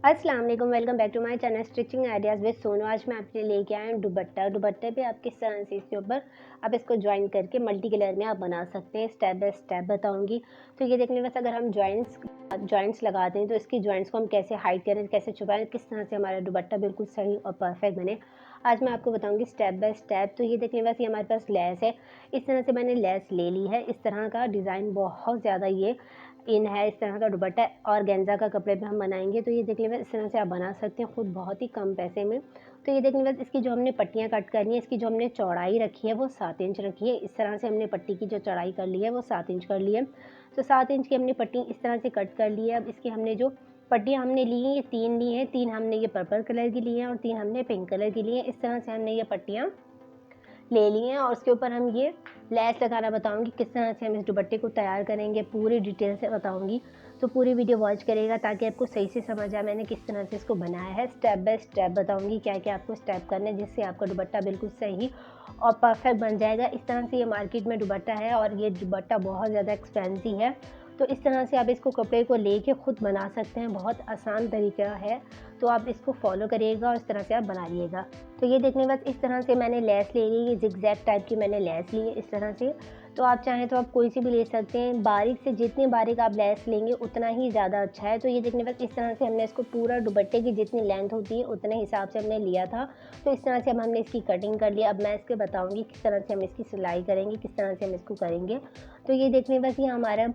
अस्सलाम वालेकुम, welcome back to my channel stitching ideas with Sonu. आज मैं आपके लिए लेके आया हूँ दुपट्टे पे आप किस तरह से इसके ऊपर आप इसको ज्वाइन करके मल्टी कलर में आप बना सकते हैं। स्टेप बाय स्टेप बताऊंगी। तो ये देखने बस अगर हम जॉइंट्स लगाते हैं तो इसकी जॉइंट्स को हम कैसे हाइड करें, कैसे छुपाएं, किस तरह से हमारा दुपट्टा बिल्कुल सही और परफेक्ट बने, आज मैं आपको बताऊंगी स्टेप बाय स्टेप। तो ये देखने बस ये हमारे पास लेस है, इस तरह से मैंने लेस ले ली है। इस तरह का डिज़ाइन बहुत ज़्यादा ये इन है, इस तरह का दुपट्टा और गेंजा का कपड़े पे हम बनाएंगे। तो ये देखने में इस तरह से आप बना सकते हैं खुद बहुत ही कम पैसे में। तो ये देखने में इसकी जो हमने पट्टियाँ कट करनी है, इसकी जो हमने चौड़ाई रखी है वो 7 इंच रखी है। इस तरह से हमने पट्टी की जो चौड़ाई कर ली है वो 7 इंच कर ली है। तो 7 इंच की हमने पट्टी इस तरह से कट कर ली है। अब इसकी हमने जो पट्टियाँ हमने ली हैं ये 3 ली हैं, 3 हमने ये पर्पल कलर की ली हैं और 3 हमने पिंक कलर की ली हैं। इस तरह से हमने ये पट्टियाँ ले लिए हैं और उसके ऊपर हम ये लैस लगाना बताऊंगी, किस तरह से हम इस दुपट्टे को तैयार करेंगे पूरी डिटेल से बताऊंगी। तो पूरी वीडियो वॉच करेगा ताकि आपको सही से समझ आए मैंने किस तरह से इसको बनाया है। स्टेप बाय स्टेप बताऊंगी क्या क्या आपको स्टेप करने हैं जिससे आपका दुपट्टा बिल्कुल सही और परफेक्ट बन जाएगा। इस तरह से ये मार्केट में दुपट्टा है और ये दुपट्टा बहुत ज़्यादा एक्सपेंसिव है। तो इस तरह से आप इसको कपड़े को लेके खुद बना सकते हैं, बहुत आसान तरीका है। तो आप इसको फॉलो करिएगा और इस तरह से आप बनाइएगा। तो ये देखने बस इस तरह से मैंने लेस ले ली, ये जिगजैग टाइप की मैंने लेस ली है इस तरह से। तो आप चाहें तो आप कोई सी भी ले सकते हैं, बारीक से जितनी बारीक आप लेस लेंगे उतना ही ज़्यादा अच्छा है। तो ये देखने बस इस तरह से हमने इसको पूरा दुपट्टे की जितनी लेंथ होती है उतने हिसाब से हमने लिया था। तो इस तरह से अब हमने इसकी कटिंग कर लिया। अब मैं इसके बताऊँगी किस तरह से हम इसकी सिलाई करेंगे, किस तरह से हम इसको करेंगे। तो ये देखने बस ये हमारा,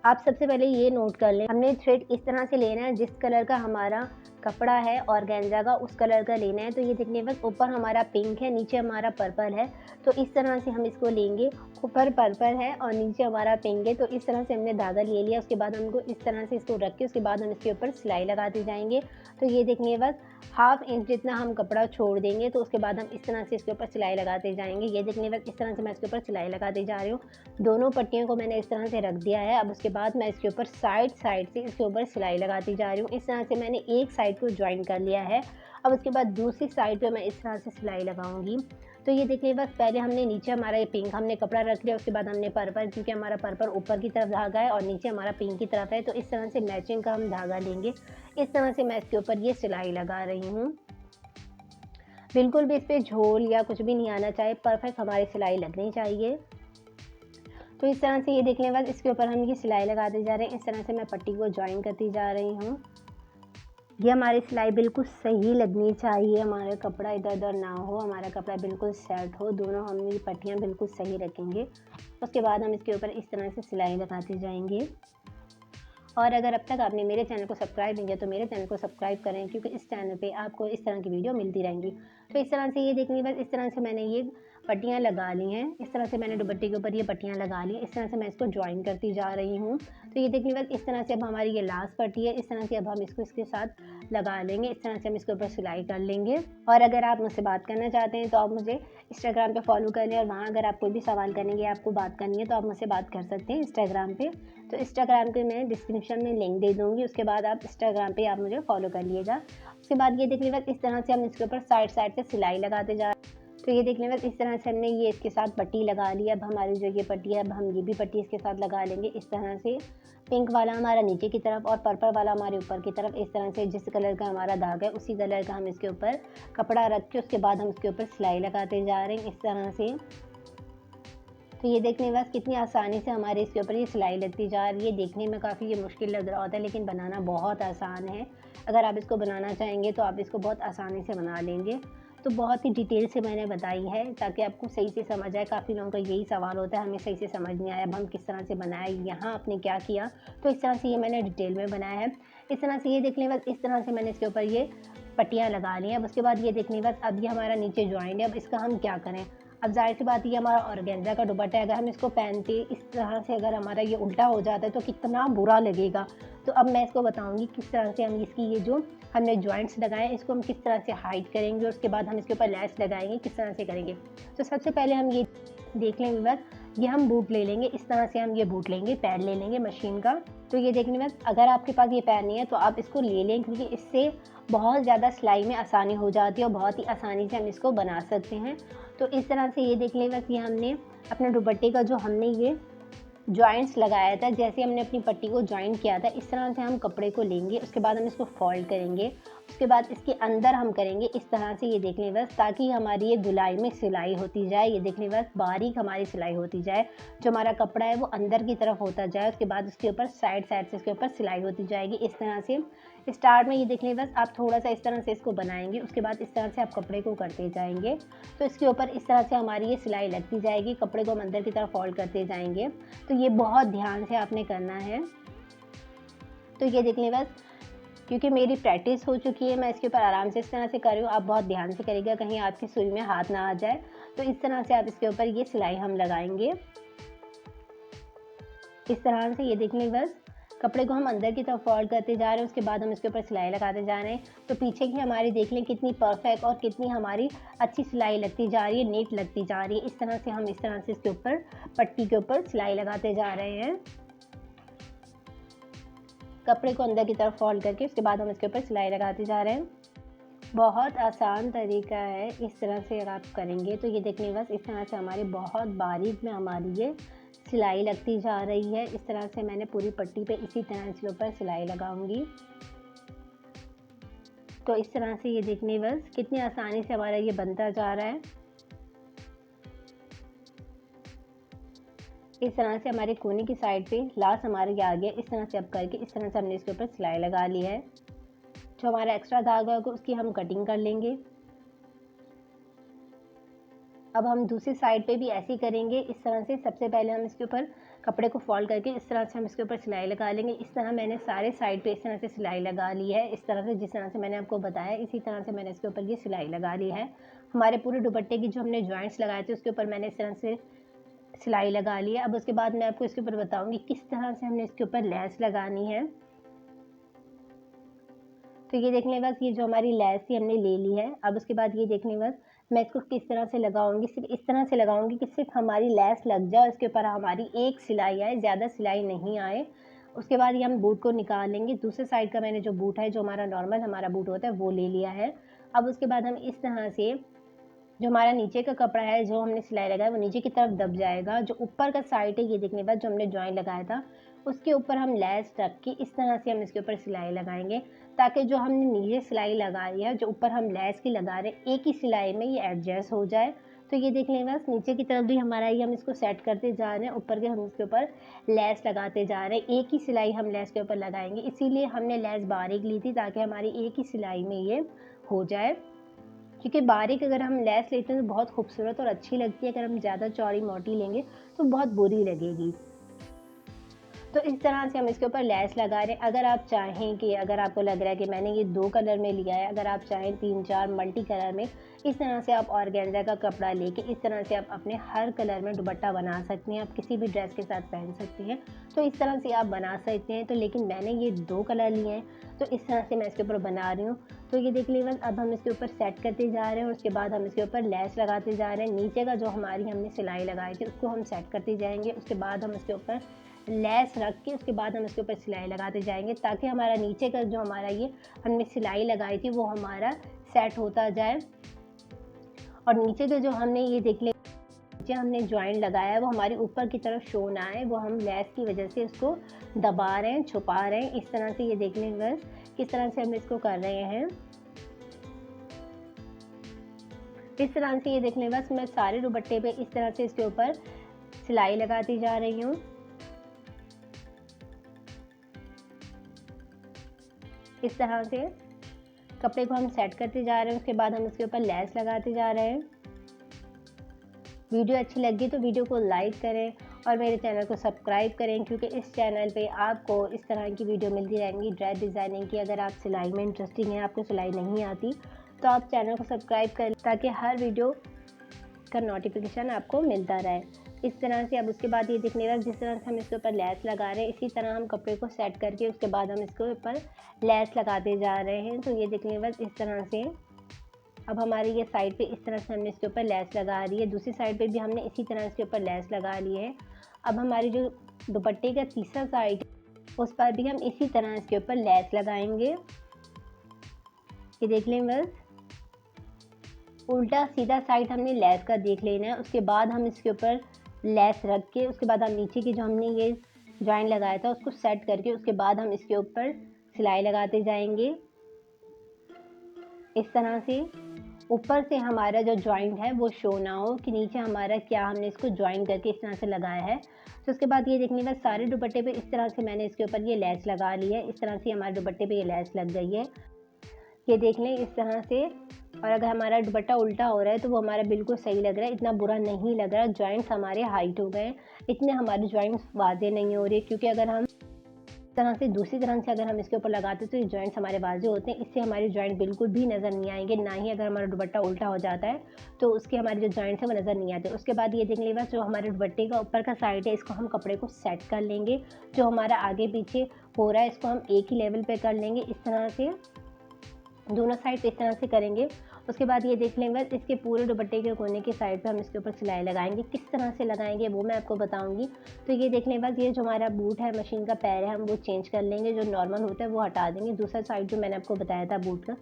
आप सबसे पहले ये नोट कर लें, हमने थ्रेड इस तरह से लेना है जिस कलर का हमारा कपड़ा है और गेंजा का उस कलर का लेना है। तो ये देखने बस ऊपर हमारा पिंक है, नीचे हमारा पर्पल है। तो इस तरह से हम इसको लेंगे, ऊपर पर्पल है और नीचे हमारा पिंक है। तो इस तरह से हमने धागा ले लिया। उसके बाद हमको इस तरह से इसको रख के उसके बाद हम इसके ऊपर सिलाई लगाते जाएंगे। तो ये देखिए बस हाफ इंच जितना हम कपड़ा छोड़ देंगे। तो उसके बाद हम इस तरह से इसके ऊपर सिलाई लगाते जाएंगे। ये देखिए बस इस तरह से मैं इसके ऊपर सिलाई लगाते जा रही हूँ। दोनों पट्टियों को मैंने इस तरह से रख दिया है। अब उसके बाद मैं इसके ऊपर साइड से इसके ऊपर सिलाई लगाती जा रही हूँ। इस तरह से मैंने एक साइड को ज्वाइन कर लिया है। अब उसके बाद दूसरी साइड पे मैं इस तरह से सिलाई लगाऊंगी। तो ये देखिए बस पहले हमने नीचे हमारा ये पिंक हमने कपड़ा रख लिया, उसके बाद हमने पर्पल, क्योंकि हमारा पर्पल ऊपर की तरफ धागा है और नीचे हमारा पिंक की तरफ है। तो इस तरह से मैचिंग का हम धागा लेंगे। इस तरह से मैं इसके ऊपर ये सिलाई लगा रही हूँ। बिल्कुल भी इस पर झोल या कुछ भी नहीं आना चाहिए, परफेक्ट हमारी सिलाई लगनी चाहिए। तो इस तरह से ये देखने के बाद इसके ऊपर हम ये सिलाई लगाते जा रहे हैं। इस तरह से मैं पट्टी को ज्वाइन करती जा रही हूँ। ये हमारी सिलाई बिल्कुल सही लगनी चाहिए, हमारा कपड़ा इधर उधर ना हो, हमारा कपड़ा बिल्कुल सेट हो, दोनों हम ये पट्टियाँ बिल्कुल सही रखेंगे। उसके बाद हम इसके ऊपर इस तरह से सिलाई लगाते जाएंगे। और अगर अब तक आपने मेरे चैनल को सब्सक्राइब नहीं किया तो मेरे चैनल को सब्सक्राइब करें, क्योंकि इस चैनल पे आपको इस तरह की वीडियो मिलती रहेंगी। तो इस तरह से ये देखनी बस इस तरह से मैंने ये पट्टियाँ लगा ली हैं। इस तरह से मैंने दुपट्टे के ऊपर ये पट्टियाँ लगा ली। इस तरह से मैं इसको ज्वाइन करती जा रही हूँ। तो ये देखनी बस इस तरह से अब हमारी ये लास्ट पट्टी है। इस तरह से अब हम इसको इसके साथ लगा लेंगे। इस तरह से हम इसके ऊपर सिलाई कर लेंगे। और अगर आप मुझसे बात करना चाहते हैं तो आप मुझे इंस्टाग्राम पे फॉलो कर लें और वहाँ अगर आप कोई भी सवाल करेंगे, आपको बात करनी है तो आप मुझसे बात कर सकते हैं इंस्टाग्राम पे। तो इंस्टाग्राम पे मैं डिस्क्रिप्शन में लिंक दे दूँगी, उसके बाद आप इंस्टाग्राम पे आप मुझे फॉलो कर लीजिएगा। उसके बाद ये देखिए बस इस तरह से हम इसके ऊपर साइड से सिलाई लगाते जा। तो ये देखने बस इस तरह से हमने ये इसके साथ पट्टी लगा ली। अब हमारी जो ये पट्टी है, अब हम ये भी पट्टी इसके साथ लगा लेंगे। इस तरह से पिंक वाला हमारा नीचे की तरफ और पर्पल वाला हमारे ऊपर की तरफ। इस तरह से जिस कलर का हमारा धागा है उसी कलर का हम इसके ऊपर कपड़ा रख के उसके बाद हम इसके ऊपर सिलाई लगाते जा रहे हैं इस तरह से। तो ये देखने बस कितनी आसानी से हमारे इसके ऊपर ये सिलाई लगती जा रही है। देखने में काफ़ी ये मुश्किल लग रहा होता है लेकिन बनाना बहुत आसान है। अगर आप इसको बनाना चाहेंगे तो आप इसको बहुत आसानी से बना लेंगे। तो बहुत ही डिटेल से मैंने बताई है ताकि आपको सही से समझ आए। काफ़ी लोगों का यही सवाल होता है, हमें सही से समझ नहीं आया, अब हम किस तरह से बनाए, यहाँ आपने क्या किया। तो इस तरह से ये मैंने डिटेल में बनाया है। इस तरह से ये देखने बस इस तरह से मैंने इसके ऊपर ये पट्टियाँ लगा ली हैं। अब उसके बाद ये देखने बस अब ये हमारा नीचे ज्वाइंट है। अब इसका हम क्या करें। अब ज़ाहिर सी बात ये हमारा ऑर्गेन्जा का दुपट्टा है, अगर हम इसको पहनते इस तरह से अगर हमारा ये उल्टा हो जाता है तो कितना बुरा लगेगा। तो अब मैं इसको बताऊंगी किस तरह से हम इसकी ये जो हमने जॉइंट्स लगाए हैं इसको हम किस तरह से हाइड करेंगे और उसके बाद हम इसके ऊपर लेस लगाएंगे, किस तरह से करेंगे। तो सबसे पहले हम ये देख लेंगे बस, ये हम बूट ले लेंगे। इस तरह से हम ये बूट लेंगे, पैड ले लेंगे मशीन का। तो ये देखने बस अगर आपके पास ये पैड नहीं है तो आप इसको ले लें, क्योंकि इससे बहुत ज़्यादा सिलाई में आसानी हो जाती है और बहुत ही आसानी से हम इसको बना सकते हैं। तो इस तरह से ये देख लें बस ये हमने अपने दुपट्टे का जो हमने ये जॉइंट्स लगाया था, जैसे हमने अपनी पट्टी को जॉइन किया था इस तरह से हम कपड़े को लेंगे। उसके बाद हम इसको फोल्ड करेंगे, उसके बाद इसके अंदर हम करेंगे इस तरह से, ये देख लें बस, ताकि हमारी ये धुलाई में सिलाई होती जाए। ये देख लें बस, बारीक हमारी सिलाई होती जाए, जो हमारा कपड़ा है वो अंदर की तरफ होता जाए। उसके बाद उसके ऊपर साइड साइड से इसके ऊपर सिलाई होती जाएगी इस तरह से। स्टार्ट में ये देख लें बस, आप थोड़ा सा इस तरह से इसको बनाएंगे, उसके बाद इस तरह से आप कपड़े को करते जाएंगे। तो इसके ऊपर इस तरह से हमारी ये सिलाई लगती जाएगी, कपड़े को हम अंदर की तरफ फोल्ड करते जाएंगे। तो ये बहुत ध्यान से आपने करना है। तो ये देख लें बस, क्योंकि मेरी प्रैक्टिस हो चुकी है, मैं इसके ऊपर आराम से इस तरह से कर रही हूँ। आप बहुत ध्यान से करिएगा, कहीं आपकी सुई में हाथ ना आ जाए। तो इस तरह से आप इसके ऊपर ये सिलाई हम लगाएंगे इस तरह से। ये देख लें बस, कपड़े को हम अंदर की तरफ फोल्ड करते जा रहे हैं, उसके बाद हम इसके ऊपर सिलाई लगाते जा रहे हैं। तो पीछे की हमारी देख लें कितनी परफेक्ट और कितनी हमारी अच्छी सिलाई लगती जा रही है, नीट लगती जा रही है। इस तरह से हम इस तरह से इसके ऊपर पट्टी के ऊपर सिलाई लगाते जा रहे हैं, कपड़े को अंदर की तरफ फोल्ड करके उसके बाद हम इसके ऊपर सिलाई लगाते जा रहे हैं। बहुत आसान तरीका है, इस तरह से अगर आप करेंगे तो ये देखने बस, इस तरह से हमारी बहुत बारीक में हमारी ये सिलाई लगती जा रही है। इस तरह से मैंने पूरी पट्टी पे इसी तरह इसके ऊपर सिलाई लगाऊंगी। तो इस तरह से ये देखने बस, कितनी आसानी से हमारा ये बनता जा रहा है। इस तरह से हमारे कोने की साइड पे लास्ट हमारे ये आ गया। इस तरह से अब करके इस तरह से हमने इसके ऊपर सिलाई लगा ली है। जो हमारा एक्स्ट्रा धागा होगा उसकी हम कटिंग कर लेंगे। अब हम दूसरी साइड पे भी ऐसे ही करेंगे इस तरह से। सबसे पहले हम इसके ऊपर कपड़े को फोल्ड करके इस तरह से हम इसके ऊपर सिलाई लगा लेंगे। इस तरह मैंने सारे साइड पे इस तरह से सिलाई लगा ली है, इस तरह से जिस तरह से मैंने आपको बताया इसी तरह से मैंने इसके ऊपर ये सिलाई लगा ली है। हमारे पूरे दुपट्टे की जो हमने जॉइंट्स लगाए थे उसके ऊपर मैंने इस तरह से सिलाई लगा ली है। अब उसके बाद मैं आपको इसके ऊपर बताऊंगी किस तरह से हमने इसके ऊपर लेस लगानी है। तो ये देखने बस, ये जो हमारी लेस थी हमने ले ली है। अब उसके बाद ये देखने बस, मैं इसको किस तरह से लगाऊंगी, सिर्फ इस तरह से लगाऊंगी कि सिर्फ हमारी लेस लग जाए, उसके ऊपर हमारी एक सिलाई आए, ज़्यादा सिलाई नहीं आए। उसके बाद ये हम बूट को निकाल लेंगे। दूसरे साइड का मैंने जो बूट है, जो हमारा नॉर्मल हमारा बूट होता है, वो ले लिया है। अब उसके बाद हम इस तरह से, जो हमारा नीचे का कपड़ा है जो हमने सिलाई लगाया वो नीचे की तरफ दब जाएगा। जो ऊपर का साइड है ये देखने बाद, जो हमने जॉइन लगाया था उसके ऊपर हम लेस रख के इस तरह से हम इसके ऊपर सिलाई लगाएंगे, ताकि जो हमने नीचे सिलाई लगाई है जो ऊपर हम लेस की लगा रहे हैं, एक ही सिलाई में ये एडजस्ट हो जाए। तो ये देख लें बस, नीचे की तरफ भी हमारा ये हम इसको सेट करते जा रहे हैं, ऊपर के हम इसके ऊपर लेस लगाते जा रहे हैं। एक ही सिलाई हम लेस के ऊपर लगाएंगे, इसीलिए हमने लेस बारीक ली थी ताकि हमारी एक ही सिलाई में ये हो जाए। क्योंकि बारीक अगर हम लेस लेते हैं तो बहुत खूबसूरत और अच्छी लगती है, अगर हम ज़्यादा चौड़ी मोटी लेंगे तो बहुत बुरी लगेगी। तो इस तरह से हम इसके ऊपर लेस लगा रहे हैं। अगर आप चाहें कि, अगर आपको लग रहा है कि मैंने ये 2 कलर में लिया है, अगर आप चाहें 3-4 मल्टी कलर में, इस तरह से आप ऑर्गेन्जा का कपड़ा लेके इस तरह से आप अपने हर कलर में दुपट्टा बना सकती हैं। आप किसी भी ड्रेस के साथ पहन सकती हैं, तो इस तरह से आप बना सकते हैं। तो लेकिन मैंने ये 2 कलर लिए हैं तो इस तरह से मैं इसके ऊपर बना रही हूँ। तो ये देख लीजिए, अब हम इसके ऊपर सेट करते जा रहे हैं। उसके बाद हम इसके ऊपर लेस लगाते जा रहे हैं। नीचे का जो हमारी हमने सिलाई लगाई थी उसको हम सेट करते जाएंगे। उसके बाद हम इसके ऊपर लेस रख के उसके बाद हम इसके ऊपर सिलाई लगाते जाएंगे, ताकि हमारा नीचे का जो हमारा ये हमने सिलाई लगाई थी वो हमारा सेट होता जाए। और नीचे का जो हमने ये देख ले, नीचे हमने ज्वाइन लगाया है वो हमारे ऊपर की तरफ शो ना आए, वो हम लेस की वजह से इसको दबा रहे हैं, छुपा रहे हैं। इस तरह से ये देख लें बस, किस तरह से हम इसको कर रहे हैं। इस तरह से ये देख लें बस, मैं सारे दुपट्टे पे इस तरह से इसके ऊपर सिलाई लगाती जा रही हूँ। इस तरह से कपड़े को हम सेट करते जा रहे हैं। उसके बाद हम इसके ऊपर लेस लगाते जा रहे हैं। वीडियो अच्छी लगी तो वीडियो को लाइक करें और मेरे चैनल को सब्सक्राइब करें, क्योंकि इस चैनल पे आपको इस तरह की वीडियो मिलती रहेंगी ड्रेस डिज़ाइनिंग की। अगर आप सिलाई में इंटरेस्टिंग हैं, आपको सिलाई नहीं आती, तो आप चैनल को सब्सक्राइब करें ताकि हर वीडियो का नोटिफिकेशन आपको मिलता रहे। इस तरह से अब उसके बाद ये दिखने लगा, जिस तरह से हम इसके ऊपर लेस लगा रहे हैं इसी तरह हम कपड़े को सेट करके उसके बाद हम इसके ऊपर लेस लगाते जा रहे हैं। तो ये दिखने बस इस तरह से अब हमारी ये साइड पे इस तरह से हमने इसके ऊपर लेस लगा ली है, दूसरी साइड पे भी हमने इसी तरह इसके ऊपर लेस लगा ली है। अब हमारी जो दुपट्टे का तीसरा साइड उस पर भी हम इसी तरह इसके ऊपर लेस लगाएंगे। ये देख लें बस, उल्टा सीधा साइड हमने लेस का देख लेना है। उसके बाद हम इसके ऊपर लेस रख के उसके बाद हम नीचे की जो हमने ये जॉइंट लगाया था उसको सेट करके उसके बाद हम इसके ऊपर सिलाई लगाते जाएंगे इस तरह से। ऊपर से हमारा जो जॉइंट है वो शो ना हो कि नीचे हमारा क्या हमने इसको जॉइन करके इस तरह से लगाया है। तो उसके बाद ये देखने का सारे दुपट्टे पे इस तरह से मैंने इसके ऊपर ये लेस लगा ली है। इस तरह से हमारे दुपट्टे पे ये लेस लग गई है, ये देख लें इस तरह से। और अगर हमारा दुपट्टा उल्टा हो रहा है तो वो हमारा बिल्कुल सही लग रहा है, इतना बुरा नहीं लग रहा। जॉइंट्स हमारे हाइट हो गए, इतने हमारे जॉइंट्स वाजे नहीं हो रहे, क्योंकि अगर हम तरह से दूसरी तरह से अगर हम इसके ऊपर लगाते हैं तो ये जॉइंट्स हमारे वाजे होते हैं, इससे हमारे जॉइंट बिल्कुल भी नज़र नहीं आएंगे। ना ही अगर हमारा दुपट्टा उल्टा हो जाता है तो उसके हमारे जो जॉइंट्स हैं वो नज़र नहीं आते। उसके बाद ये देख लीजिए जो हमारे दुपट्टे का ऊपर का साइड है इसको हम कपड़े को सेट कर लेंगे। जो हमारा आगे पीछे हो रहा है इसको हम एक ही लेवल पे कर लेंगे इस तरह से, दोनों साइड इस तरह से करेंगे। उसके बाद ये देख लेंगे इसके पूरे दुपट्टे के कोने की साइड पे हम इसके ऊपर सिलाई लगाएंगे। किस तरह से लगाएंगे वो मैं आपको बताऊंगी। तो ये देख लें बस, ये जो हमारा बूट है मशीन का पैर है हम वो चेंज कर लेंगे, जो नॉर्मल होता है वो हटा देंगे। दूसरा साइड जो मैंने आपको बताया था बूट का,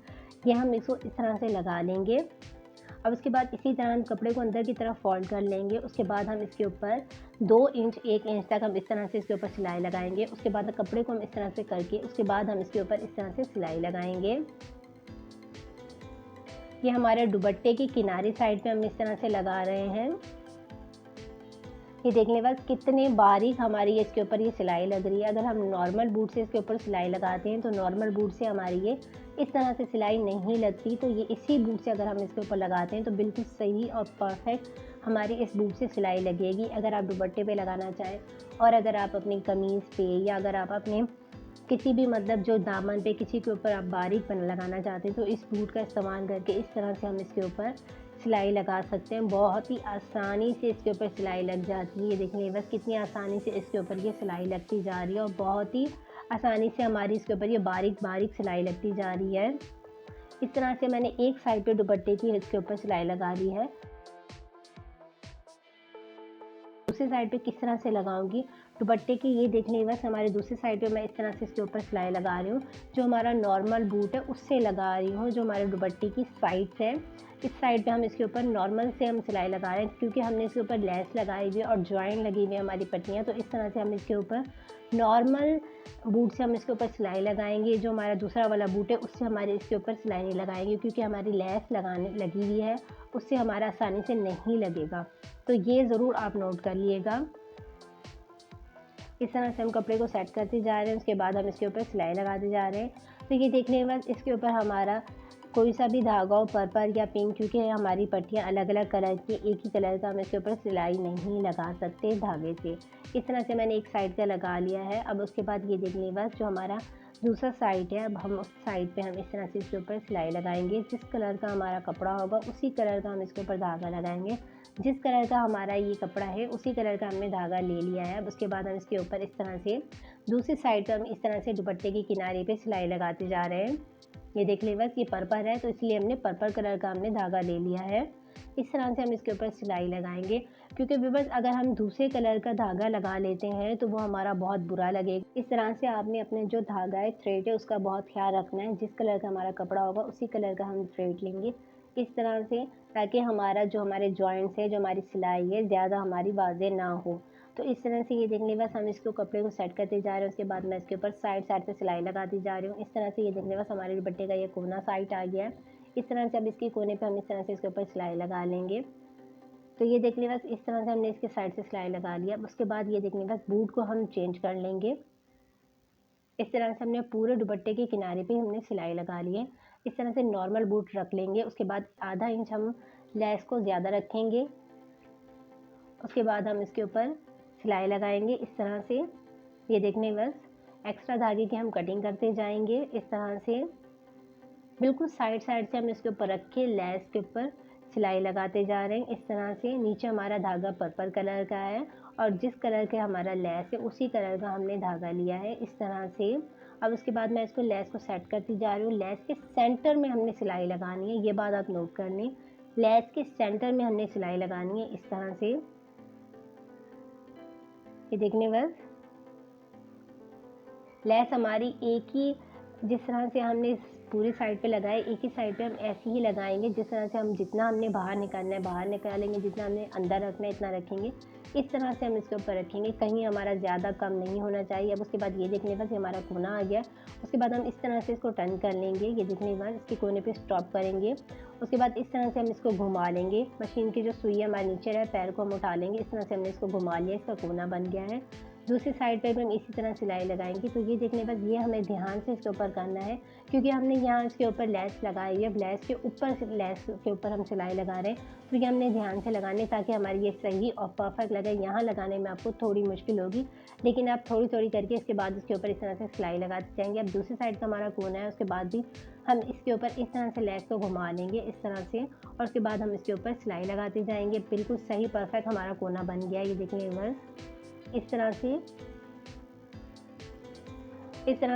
ये हम इसको इस तरह से लगा लेंगे। अब उसके बाद इसी तरह हम कपड़े को अंदर की तरफ फोल्ड कर लेंगे। उसके बाद हम इसके ऊपर 2 इंच 1 इंच तक हम इस तरह से इसके ऊपर सिलाई लगाएंगे। उसके बाद कपड़े को हम इस तरह से करके उसके बाद हम इसके ऊपर इस तरह से सिलाई लगाएंगे। ये हमारे दुपट्टे की किनारी साइड पे हम इस तरह से लगा रहे हैं। ये देखने बस कितने बारीक हमारी इसके ऊपर ये सिलाई लग रही है। अगर हम नॉर्मल बूट से इसके ऊपर सिलाई लगाते हैं तो नॉर्मल बूट से हमारी ये इस तरह से सिलाई नहीं लगती। तो ये इसी बूट से अगर हम इसके ऊपर लगाते हैं तो बिल्कुल सही और परफेक्ट हमारी इस बूट से सिलाई लगेगी। अगर आप दुपट्टे पे लगाना चाहें और अगर आप अपनी कमीज़ पे या अगर आप अपने किसी भी मतलब जो दामन पे किसी के ऊपर आप बारीक बन लगाना चाहते हैं तो इस बूट का इस्तेमाल करके इस तरह से हम इसके ऊपर सिलाई लगा सकते हैं। बहुत ही आसानी से इसके ऊपर सिलाई लग जाती है। ये देखिए बस कितनी आसानी से इसके ऊपर ये सिलाई लगती जा रही है और बहुत ही आसानी से हमारी इसके ऊपर ये बारीक बारीक सिलाई लगती जा रही है। इस तरह से मैंने एक साइड पे दुपट्टे की इसके ऊपर सिलाई लगा ली है। दूसरी साइड पे किस तरह से लगाऊंगी दुपट्टे की, ये देखने बस हमारे दूसरी साइड पे मैं इस तरह से इसके ऊपर सिलाई लगा रही हूँ। जो हमारा नॉर्मल बूट है उससे लगा रही हूँ। जो हमारे दुपट्टे की साइड है इस साइड पे हम इसके ऊपर नॉर्मल से हम सिलाई लगा रहे हैं, क्योंकि हमने इसके ऊपर लेस लगाई हुई है और जॉइंट लगी हुई है हमारी पट्टियाँ। तो इस तरह से हम इसके ऊपर नॉर्मल बूट से हम इसके ऊपर सिलाई लगाएंगे। जो हमारा दूसरा वाला बूट है उससे हमारे इसके ऊपर सिलाई नहीं लगाएंगे, क्योंकि हमारी लेस लगाने लगी हुई है, उससे हमारा आसानी से नहीं लगेगा। तो ये ज़रूर आप नोट कर लिएगा। इस तरह से हम कपड़े को सेट करते जा रहे हैं। उसके बाद हम इसके ऊपर सिलाई लगाते जा रहे हैं। तो ये देखने के बाद इसके ऊपर हमारा कोई सा भी धागा हो, पर्पल या पिंक, क्योंकि हमारी पट्टियाँ अलग अलग कलर की, एक ही कलर का हम इसके ऊपर सिलाई नहीं लगा सकते धागे से। इस तरह से मैंने एक साइड का लगा लिया है। अब उसके बाद ये देखने के बाद जो हमारा दूसरा साइड है, अब हम उस साइड पे हम इस तरह से इसके ऊपर सिलाई लगाएंगे। जिस कलर का हमारा कपड़ा होगा उसी कलर का हम इसके ऊपर धागा लगाएंगे। जिस कलर का हमारा ये कपड़ा है उसी कलर का हमने धागा ले लिया है। अब उसके बाद हम इसके ऊपर इस तरह से दूसरी साइड पर हम इस तरह से दुपट्टे के किनारे पे सिलाई लगाते जा रहे हैं। ये देख ले बस, ये पर्पल है तो इसलिए हमने पर्पल कलर का हमने धागा ले लिया है। इस तरह से हम इसके ऊपर सिलाई लगाएंगे, क्योंकि व्यूअर्स अगर हम दूसरे कलर का धागा लगा लेते हैं तो वो हमारा बहुत बुरा लगेगा। इस तरह से आपने अपने जो धागा है, थ्रेड है, उसका बहुत ख्याल रखना है। जिस कलर का हमारा कपड़ा होगा उसी कलर का हम थ्रेड लेंगे इस तरह से, ताकि हमारा जो हमारे जॉइंट्स है, जो हमारी सिलाई है, ज़्यादा हमारी वाज़ेह ना हो। तो इस तरह से ये देखने बस हम इसको कपड़े को सेट करते जा रहे हैं। उसके बाद मैं इसके ऊपर साइड साइड से सिलाई लगाती जा रही हूँ। इस तरह से ये देखने बस हमारे दुपट्टे का ये कोना साइड आ गया है। इस तरह से अब इसके कोने पे हम इस तरह से इसके ऊपर सिलाई लगा लेंगे। तो ये देखने बस इस तरह से हमने इसके साइड से सिलाई लगा लिया। उसके बाद ये देखने बस बूट को हम चेंज कर लेंगे। इस तरह से हमने पूरे दुपट्टे के किनारे पे हमने सिलाई लगा ली है। इस तरह से नॉर्मल बूट रख लेंगे। उसके बाद आधा इंच हम लेस को ज़्यादा रखेंगे। उसके बाद हम इसके ऊपर सिलाई लगाएंगे इस तरह से। ये देखने बस एक्स्ट्रा धागे की हम कटिंग करते जाएंगे इस तरह से। बिल्कुल साइड साइड से हम इसके ऊपर रख के लेस के ऊपर सिलाई लगाते जा रहे हैं इस तरह से। नीचे हमारा धागा पर्पल कलर का है और जिस कलर का हमारा लेस है उसी कलर का हमने धागा लिया है इस तरह से। अब उसके बाद मैं इसको लेस को सेट करती जा रही हूँ। लेस के सेंटर में हमने सिलाई लगानी है, ये बात आप नोट कर लें। लेस के सेंटर में हमने सिलाई लगानी है इस तरह से। ये देखने बस लेस हमारी एक ही, जिस तरह से हमने पूरी साइड पे लगाए, एक ही साइड पे हम ऐसे ही लगाएंगे जिस तरह से हम जितना हमने बाहर निकालना है बाहर निकालेंगे, जितना हमने अंदर रखना है इतना रखेंगे। इस तरह से हम इसके ऊपर रखेंगे, कहीं हमारा ज़्यादा कम नहीं होना चाहिए। अब उसके बाद ये देखने के बाद हमारा कोना आ गया। उसके बाद हम इस तरह से इसको टर्न कर लेंगे, ये देखने के बाद इसके कोने पे स्टॉप करेंगे। उसके बाद इस तरह से हम इसको घुमा लेंगे, मशीन की जो सुई है हमारे नीचे है, पैर को हम उठा लेंगे। इस तरह से हमने इसको घुमा लिया, इसका कोना बन गया है। दूसरी साइड पे भी हम इसी तरह सिलाई लगाएंगे। तो ये देखने के बाद ये हमें ध्यान से इसके ऊपर करना है, क्योंकि हमने यहाँ इसके ऊपर लेस लगाई है। लेस के ऊपर लेस के ऊपर हम सिलाई लगा रहे हैं, तो ये हमने ध्यान से लगाने ताकि हमारी ये सही और परफेक्ट लगे। यहाँ लगाने में आपको थोड़ी मुश्किल होगी, लेकिन आप थोड़ी थोड़ी करके इसके बाद इसके ऊपर इस तरह से सिलाई लगाते जाएंगे। अब दूसरी साइड का हमारा कोना है, उसके बाद भी हम इसके ऊपर इस तरह से लेस को घुमा लेंगे इस तरह से, और उसके बाद हम इसके ऊपर सिलाई लगाते जाएंगे। बिल्कुल सही परफेक्ट हमारा कोना बन गया है। ये देखिए इस तरह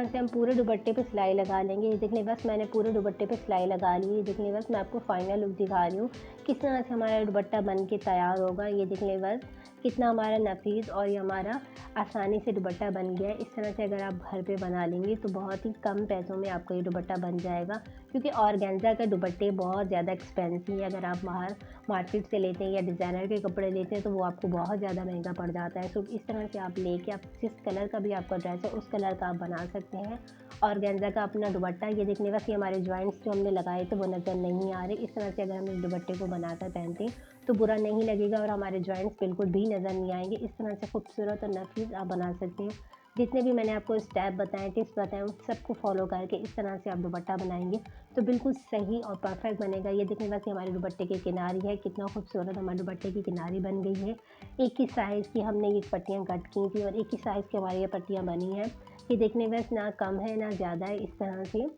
से हम पूरे दुपट्टे पे सिलाई लगा लेंगे। ये देखने बस मैंने पूरे दुपट्टे पे सिलाई लगा ली। ये देखने बस मैं आपको फाइनल लुक दिखा रही हूँ किस तरह से हमारा दुपट्टा बन के तैयार होगा। ये देखने बस कितना हमारा नफीस और ये हमारा आसानी से दुपट्टा बन गया है। इस तरह से अगर आप घर पे बना लेंगे तो बहुत ही कम पैसों में आपका ये दुपट्टा बन जाएगा, क्योंकि ऑर्गेन्जा के दुपट्टे बहुत ज़्यादा एक्सपेंसिव है। अगर आप बाहर मार्केट से लेते हैं या डिज़ाइनर के कपड़े लेते हैं तो वो आपको बहुत ज़्यादा महंगा पड़ जाता है। तो इस तरह से आप लेके आप जिस कलर का भी आपका ड्रेस है उस कलर का आप बना सकते हैं ऑर्गेन्जा का अपना दुपट्टा। ये देखने बस ये हमारे जॉइंट्स जो हमने लगाए थे वो नज़र नहीं आ रहे। इस तरह से अगर हम इस दुपट्टे को बनाकर पहनते हैं तो बुरा नहीं लगेगा और हमारे जॉइंट्स बिल्कुल भी नज़र नहीं आएंगे। इस तरह से खूबसूरत और नफीस आप बना सकते हैं। जितने भी मैंने आपको स्टेप बताए, टिप्स बताए, उन सबको फॉलो करके इस तरह से आप दुपट्टा बनाएंगे तो बिल्कुल सही और परफेक्ट बनेगा। ये देखने बस ये हमारे दुपट्टे की किनारी है, कितना खूबसूरत हमारे दुपट्टे की किनारी बन गई है। एक ही साइज़ की हमने ये पट्टियाँ कट की थी और एक ही साइज़ की हमारी ये पट्टियाँ बनी हैं। ये देखने बस ना कम है ना ज़्यादा है। इस तरह से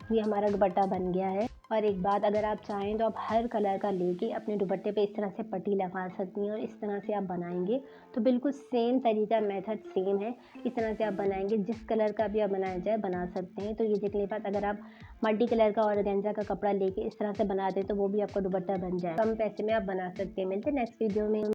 ये हमारा दुपट्टा बन गया है। और एक बात, अगर आप चाहें तो आप हर कलर का लेके अपने दुपट्टे पे इस तरह से पट्टी लगा सकती हैं और इस तरह से आप बनाएंगे तो बिल्कुल सेम तरीका, मेथड सेम है। इस तरह से आप बनाएंगे, जिस कलर का भी आप बनाया जाए बना सकते हैं। तो ये देखने के बाद अगर आप मल्टी कलर का ऑर्गेन्जा का कपड़ा लेके इस तरह से बनाते हैं तो वो भी आपका दुपट्टा बन जाए। कम पैसे में आप बना सकते हैं। मिलते हैं नेक्स्ट वीडियो में।